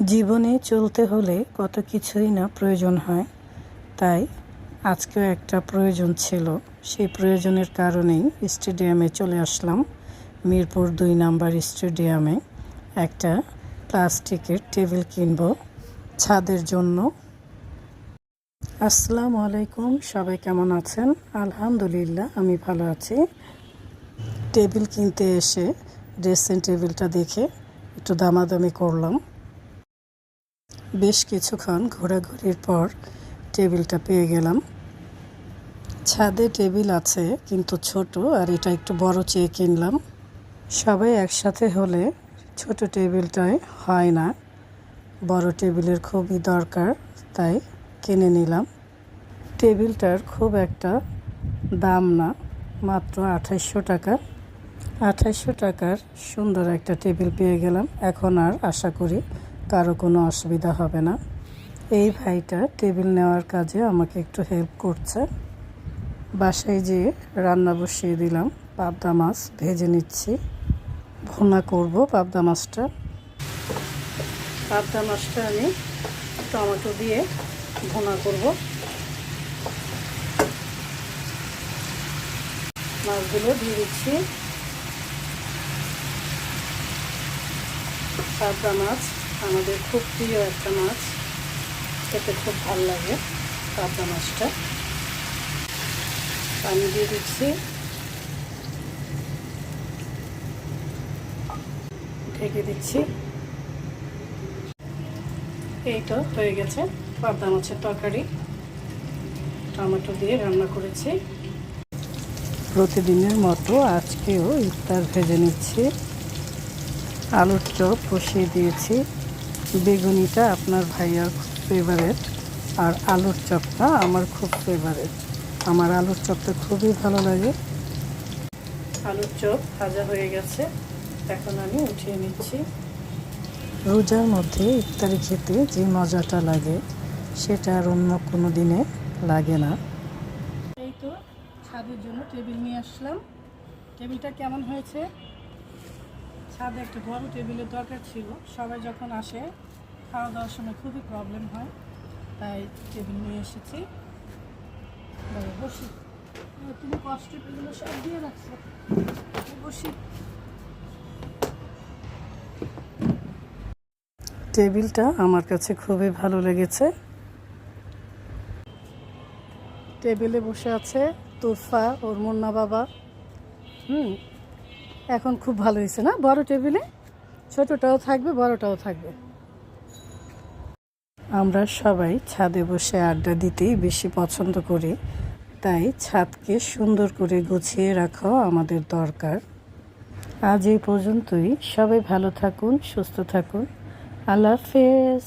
জীবনে চলতে হলে কত কিছুই না প্রয়োজন হয়, তাই আজকেও একটা প্রয়োজন ছিল। সেই প্রয়োজনের কারণেই স্টেডিয়ামে চলে আসলাম। মিরপুর 2 নাম্বার স্টেডিয়ামে একটা প্লাস্টিকের টেবিল কিনব ছাদের জন্য। আসসালামু আলাইকুম, সবাই কেমন আছেন? আলহামদুলিল্লাহ, আমি ভালো আছি। টেবিল কিনতে এসে ড্রেসিং টেবিলটা দেখে একটু দামাদামি করলাম। বেশ কিছুক্ষণ ঘোরাঘুরির পর টেবিলটা পেয়ে গেলাম। ছাদে টেবিল আছে কিন্তু ছোট, আর এটা একটু বড় চেয়ে কিনলাম। সবাই একসাথে হলে ছোট টেবিলটায় হয় না, বড় টেবিলের খুবই দরকার, তাই কিনে নিলাম। টেবিলটার খুব একটা দাম না, মাত্র 2800 টাকা। 2800 টাকার সুন্দর একটা টেবিল পেয়ে গেলাম। এখন আর আশা করি কারো কোনো অসুবিধা হবে না। এই ভাইটা টেবিল নেওয়ার কাজে আমাকে একটু হেল্প করছে। বাসায় যেয়ে রান্না বসিয়ে দিলাম। পাবদা মাছ ভেজে নিচ্ছি, ভুনা করব পাবদা মাছটা। পাবদা মাছটা আমি টমেটো দিয়ে ভুনা করব। মাছগুলো দিয়ে দিচ্ছি। পাবদা মাছ আমাদের খুব প্রিয় একটা মাছ, খেতে খুব ভালো লাগে পাবদা মাছটা। পানি দিয়ে দিচ্ছি, ঢেকে দিচ্ছি। এই তো হয়ে গেছে পাবদা মাছের তরকারি, টমেটো দিয়ে রান্না করেছি। প্রতিদিনের মতো আজকেও ইফতার ভেজে নিচ্ছি। আলুর চপ বসিয়ে দিয়েছি। বেগুনিটা আপনার ভাইয়ার খুব ফেভারেট, আর আলুর চপটা আমার খুব ফেভারেট। আমার আলুর চপটা খুবই ভালো লাগে। আলুর চপ ভাজা হয়ে গেছে, এখন আমি উঠিয়ে নিচ্ছি। রোজার মধ্যে ইফতারি খেতে যে মজাটা লাগে সেটা আর অন্য কোনো দিনে লাগে না। এই তো ছাদের জন্য টেবিল নিয়ে আসলাম। টেবিলটা কেমন হয়েছে? ছাদে একটা বড় টেবিলের দরকার ছিল। সবাই যখন আসে খাওয়া দাওয়ার সময় খুবই প্রবলেম হয়, তাই টেবিল নিয়ে এসেছি। বসি, তুমি কষ্ট এগুলো সব দিয়ে রাখছো, বসি। টেবিলটা আমার কাছে খুবই ভালো লেগেছে। টেবিলে বসে আছে তোফা, ওর মুন্না বাবা। এখন খুব ভালো হয়েছে না? বড় টেবিলে ছোটটাও থাকবে, বড়টাও থাকবে। আমরা সবাই ছাদে বসে আড্ডা দিতেই বেশি পছন্দ করি, তাই ছাদকে সুন্দর করে গুছিয়ে রাখাও আমাদের দরকার। আজ এই পর্যন্তই। সবাই ভালো থাকুন, সুস্থ থাকুন। আল্লাহ হাফেজ।